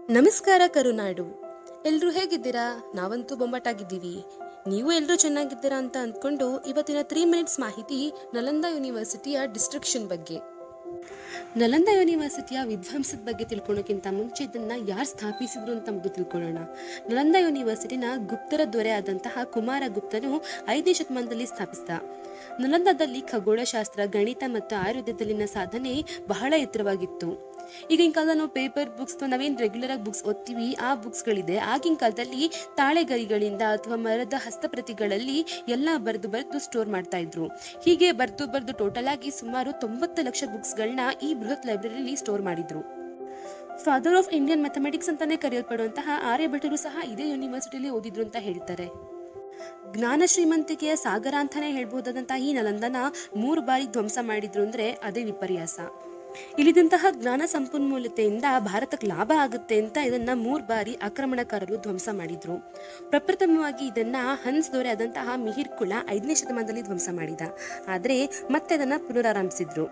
ನಮಸ್ಕಾರ ಕರುನಾಡು. ಎಲ್ಲರೂ ಹೇಗಿದ್ದೀರಾ? ನಾವಂತೂ ಬೊಂಬಾಟಾಗಿದ್ದೀವಿ. ನೀವು ಎಲ್ಲರೂ ಚೆನ್ನಾಗಿದ್ದೀರಾ ಅಂತ ಅಂದ್ಕೊಂಡು ಇವತ್ತಿನ 3 ಮಿನಿಟ್ಸ್ ಮಾಹಿತಿ ನಲಂದಾ ಯೂನಿವರ್ಸಿಟಿಯ ಡಿಸ್ಟ್ರಕ್ಷನ್ ಬಗ್ಗೆ. ನಲಂದಾ ಯೂನಿವರ್ಸಿಟಿಯ ವಿಧ್ವಂಸದ ಬಗ್ಗೆ ತಿಳ್ಕೊಳ್ಳೋಕ್ಕಿಂತ ಮುಂಚೆ ಇದನ್ನ ಯಾರು ಸ್ಥಾಪಿಸಿದ್ರು ಅಂತ ಮೊದಲು ತಿಳ್ಕೊಳ್ಳೋಣ. ನಲಂದಾ ಯೂನಿವರ್ಸಿಟಿನ ಗುಪ್ತರ ದೊರೆ ಆದಂತಹ ಕುಮಾರಗುಪ್ತನು 5ನೇ ಶತಮಾನದಲ್ಲಿ ಸ್ಥಾಪಿಸಿದ. ನಲಂದಾದಲ್ಲಿ ಖಗೋಳಶಾಸ್ತ್ರ, ಗಣಿತ ಮತ್ತು ಆಯುರ್ವೇದದಲ್ಲಿನ ಸಾಧನೆ ಬಹಳ ಎತ್ತರವಾಗಿತ್ತು. ಈಗಿನ ಕಾಲದಲ್ಲಿ ನಾವು ಪೇಪರ್ ಬುಕ್ಸ್ ನಾವೇನು ರೆಗ್ಯುಲರ್ ಆಗಿ ಬುಕ್ಸ್ ಓದ್ತೀವಿ, ಆ ಬುಕ್ಸ್ಗಳಿದೆ. ಆಗಿನ ಕಾಲದಲ್ಲಿ ತಾಳೆಗರಿಗಳಿಂದ ಅಥವಾ ಮರದ ಹಸ್ತಪ್ರತಿಗಳಲ್ಲಿ ಎಲ್ಲ ಬರೆದು ಸ್ಟೋರ್ ಮಾಡ್ತಾ ಇದ್ರು. ಹೀಗೆ ಬರೆದು ಟೋಟಲ್ ಆಗಿ ಸುಮಾರು 90 ಲಕ್ಷ ಬುಕ್ಸ್ಗಳನ್ನ ಈ ಬೃಹತ್ ಲೈಬ್ರರಿಯಲ್ಲಿ ಸ್ಟೋರ್ ಮಾಡಿದ್ರು. ಫಾದರ್ ಆಫ್ ಇಂಡಿಯನ್ ಮ್ಯಾಥಮೆಟಿಕ್ಸ್ ಅಂತಾನೆ ಕರೆಯಲ್ಪಡುವಂತಹ ಆರ್ಯಭಟರು ಸಹ ಇದೇ ಯೂನಿವರ್ಸಿಟಿಯಲ್ಲಿ ಓದಿದ್ರು ಅಂತ ಹೇಳ್ತಾರೆ. ಜ್ಞಾನ ಶ್ರೀಮಂತಿಕೆಯ ಸಾಗರ ಅಂತಾನೆ ಹೇಳ್ಬಹುದಾದಂತಹ ಈ ನಲಂದನ 3 ಬಾರಿ ಧ್ವಂಸ ಮಾಡಿದ್ರು ಅಂದ್ರೆ ಅದೇ ವಿಪರ್ಯಾಸ. ಇಲ್ಲಿದ್ದಂತಹ ಜ್ಞಾನ ಸಂಪನ್ಮೂಲತೆಯಿಂದ ಭಾರತಕ್ಕೆ ಲಾಭ ಆಗುತ್ತೆ ಅಂತ ಇದನ್ನ 3 ಬಾರಿ ಆಕ್ರಮಣಕಾರರು ಧ್ವಂಸ ಮಾಡಿದ್ರು. ಪ್ರಪ್ರಥಮವಾಗಿ ಇದನ್ನ ಹನ್ಸ್ ದೊರೆ ಆದಂತಹ ಮಿಹಿರ್ ಕುಳ 5ನೇ ಶತಮಾನದಲ್ಲಿ ಧ್ವಂಸ ಮಾಡಿದ. ಆದ್ರೆ ಮತ್ತೆ ಅದನ್ನ ಪುನರಾರಂಭಿಸಿದ್ರು.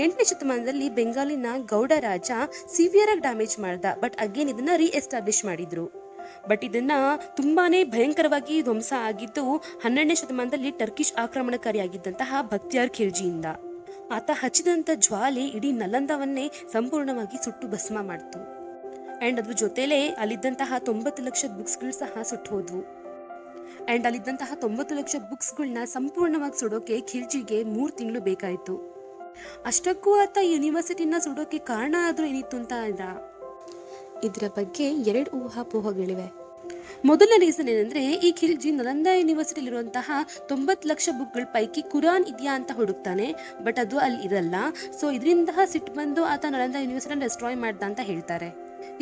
8ನೇ ಶತಮಾನದಲ್ಲಿ ಬೆಂಗಾಲಿನ ಗೌಡ ರಾಜ ಸಿವಿಯರ್ ಆಗಿ ಡ್ಯಾಮೇಜ್ ಮಾಡ್ದ. ಬಟ್ ಅಗೇನ್ ಇದನ್ನ ರೀಎಸ್ಟಾಬ್ಲಿಷ್ ಮಾಡಿದ್ರು. ಬಟ್ ಇದನ್ನ ತುಂಬಾನೇ ಭಯಂಕರವಾಗಿ ಧ್ವಂಸ ಆಗಿದ್ದು 12ನೇ ಶತಮಾನದಲ್ಲಿ ಟರ್ಕಿಶ್ ಆಕ್ರಮಣಕಾರಿಯಾಗಿದ್ದಂತಹ ಬಕ್ತಿಯಾರ್ ಖಿಲ್ಜಿಯಿಂದ. ಆತ ಹಚ್ಚಿದಂಥ ಜ್ವಾಲೆ ಇಡೀ ನಲಂದವನ್ನೇ ಸಂಪೂರ್ಣವಾಗಿ ಸುಟ್ಟು ಭಸ್ಮ ಮಾಡ್ತು. ಅಂಡ್ ಅದ್ರ ಜೊತೆಲೇ ಅಲ್ಲಿದ್ದಂತಹ 90 ಲಕ್ಷ ಬುಕ್ಸ್ಗಳು ಸಹ ಸುಟ್ಟು ಹೋದ್ವು. ಅಂಡ್ ಅಲ್ಲಿದ್ದಂತಹ 90 ಲಕ್ಷ ಬುಕ್ಸ್ಗಳನ್ನ ಸಂಪೂರ್ಣವಾಗಿ ಸುಡೋಕೆ ಖಿಲ್ಜಿಗೆ 3 ತಿಂಗಳು ಬೇಕಾಯಿತು. ಅಷ್ಟಕ್ಕೂ ಆತ ಯೂನಿವರ್ಸಿಟಿನ ಸುಡೋಕೆ ಕಾರಣ ಆದ್ರೂ ಏನಿತ್ತು ಅಂತ ಇದರ ಬಗ್ಗೆ 2 ಊಹಾಪೋಹಗಳಿವೆ. ಮೊದಲನೇ ರೀಸನ್ ಏನಂದ್ರೆ, ಈ ಖಿಲ್ಜಿ ನಲಂದಾ ಯೂನಿವರ್ಸಿಟಿಲಿರುವಂತಹ 90 ಲಕ್ಷ ಬುಕ್ಗಳ ಪೈಕಿ ಕುರಾನ್ ಇದೆಯಾ ಅಂತ ಹುಡುಕ್ತಾನೆ. ಬಟ್ ಅದು ಅಲ್ಲಿ ಇರಲ್ಲ. ಸೊ ಇದರಿಂದ ಸಿಟ್ಟು ಬಂದು ಆತ ನಲಂದಾ ಯೂನಿವರ್ಸಿಟಿ ಡೆಸ್ಟ್ರಾಯ್ ಮಾಡ್ದ ಅಂತ ಹೇಳ್ತಾರೆ.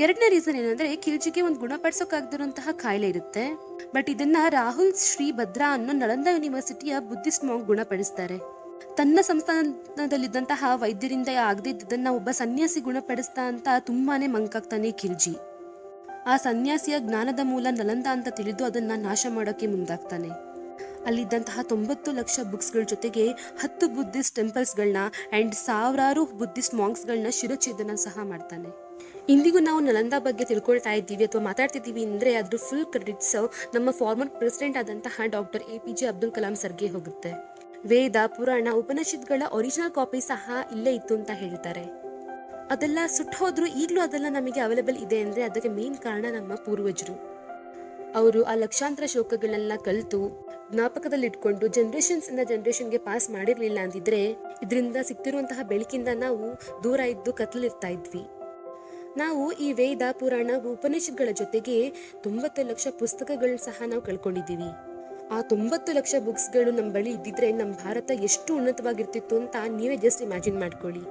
2ನೇ ರೀಸನ್ ಏನಂದ್ರೆ, ಖಿಲ್ಜಿಗೆ ಒಂದು ಗುಣಪಡಿಸೋಕಾಗದಿರುವಂತಹ ಕಾಯಿಲೆ ಇರುತ್ತೆ. ಬಟ್ ಇದನ್ನ ರಾಹುಲ್ ಶ್ರೀ ಭದ್ರಾ ಅನ್ನೋ ನಲಂದಾ ಯೂನಿವರ್ಸಿಟಿಯ ಬುದ್ಧಿಸ್ಟ್ ಮಾಂಕ್ ಗುಣಪಡಿಸ್ತಾರೆ. ತನ್ನ ಸಂಸ್ಥಾನದಲ್ಲಿದ್ದಂತಹ ವೈದ್ಯರಿಂದ ಆಗದೆ ಇದ್ದದನ್ನ ಒಬ್ಬ ಸನ್ಯಾಸಿ ಗುಣಪಡಿಸ್ತಾ ಅಂತ ತುಂಬಾನೇ ಮಂಕಾಗ್ತಾನೆ ಖಿಲ್ಜಿ. ಆ ಸನ್ಯಾಸಿಯ ಜ್ಞಾನದ ಮೂಲ ನಲಂದಾ ಅಂತ ತಿಳಿದು ಅದನ್ನ ನಾಶ ಮಾಡೋಕೆ ಮುಂದಾಗ್ತಾನೆ. ಅಲ್ಲಿದ್ದಂತಹ 90 ಲಕ್ಷ ಬುಕ್ಸ್ಗಳ ಜೊತೆಗೆ 10 ಬುದ್ಧಿಸ್ಟ್ ಟೆಂಪಲ್ಸ್ಗಳನ್ನ ಅಂಡ್ ಸಾವಿರಾರು ಬುದ್ಧಿಸ್ಟ್ ಮಾಂಕ್ಸ್ಗಳನ್ನ ಶಿರಚ್ಛೇದನ ಸಹ ಮಾಡ್ತಾನೆ. ಇಂದಿಗೂ ನಾವು ನಲಂದಾ ಬಗ್ಗೆ ತಿಳ್ಕೊಳ್ತಾ ಇದ್ದೀವಿ ಅಥವಾ ಮಾತಾಡ್ತಿದ್ದೀವಿ ಅಂದ್ರೆ ಅದ್ರ ಫುಲ್ ಕ್ರೆಡಿಟ್ಸ್ ನಮ್ಮ ಫಾರ್ಮರ್ ಪ್ರೆಸಿಡೆಂಟ್ ಆದಂತಹ ಡಾಕ್ಟರ್ APJ ಅಬ್ದುಲ್ ಕಲಾಂ ಸರ್ಗೆ ಹೋಗುತ್ತೆ. ವೇದ, ಪುರಾಣ, ಉಪನಿಷತ್ಗಳ ಒರಿಜಿನಲ್ ಕಾಪಿ ಸಹ ಇಲ್ಲೇ ಇತ್ತು ಅಂತ ಹೇಳ್ತಾರೆ. ಅದೆಲ್ಲ ಸುಟ್ಟು ಹೋದ್ರು ಈಗಲೂ ಅದೆಲ್ಲ ನಮಗೆ ಅವೈಲೇಬಲ್ ಇದೆ ಅಂದ್ರೆ ಅದಕ್ಕೆ ಮೇನ್ ಕಾರಣ ನಮ್ಮ ಪೂರ್ವಜರು. ಅವರು ಆ ಲಕ್ಷಾಂತರ ಶ್ಲೋಕಗಳನ್ನೆಲ್ಲ ಕಲಿತು ಜ್ಞಾಪಕದಲ್ಲಿ ಇಟ್ಕೊಂಡು ಜನರೇಷನ್ಸ್ ಇಂದ ಜನರೇಷನ್ಗೆ ಪಾಸ್ ಮಾಡಿರ್ಲಿಲ್ಲ ಅಂದಿದ್ರೆ ಇದರಿಂದ ಸಿಗ್ತಿರುವಂತಹ ಬೆಳಕಿಂದ ನಾವು ದೂರ ಇದ್ದು ಕತ್ಲಿರ್ತಾ ಇದ್ವಿ. ನಾವು ಈ ವೇದ, ಪುರಾಣ, ಉಪನಿಷತ್ಗಳ ಜೊತೆಗೆ 90 ಲಕ್ಷ ಪುಸ್ತಕಗಳನ್ನ ಸಹ ನಾವು ಕಳ್ಕೊಂಡಿದ್ದೀವಿ. ಆ 90 ಲಕ್ಷ ಬುಕ್ಸ್ಗಳು ನಮ್ಮ ಬಳಿ ಇದ್ದಿದ್ರೆ ನಮ್ಮ ಭಾರತ ಎಷ್ಟು ಉನ್ನತವಾಗಿರ್ತಿತ್ತು ಅಂತ ನೀವೇ ಜಸ್ಟ್ ಇಮ್ಯಾಜಿನ್ ಮಾಡ್ಕೊಳ್ಳಿ.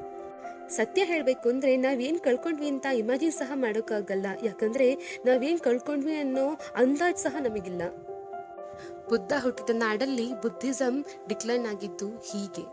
ಸತ್ಯ ಹೇಳಬೇಕು ಅಂದ್ರೆ ನಾವೇನು ಕಳ್ಕೊಂಡ್ವಿ ಅಂತ ಇಮ್ಯಾಜಿನ್ ಸಹ ಮಾಡೋಕ್ಕಾಗಲ್ಲ. ಯಾಕಂದ್ರೆ ನಾವೇನು ಕಳ್ಕೊಂಡ್ವಿ ಅನ್ನೋ ಅಂದಾಜ್ ಸಹ ನಮಗಿಲ್ಲ. ಬುದ್ಧ ಹುಟ್ಟಿದ ನಾಡಲ್ಲಿ ಬುದ್ಧಿಸಂ ಡಿಕ್ಲೈನ್ ಆಗಿದ್ದು ಹೀಗೆ.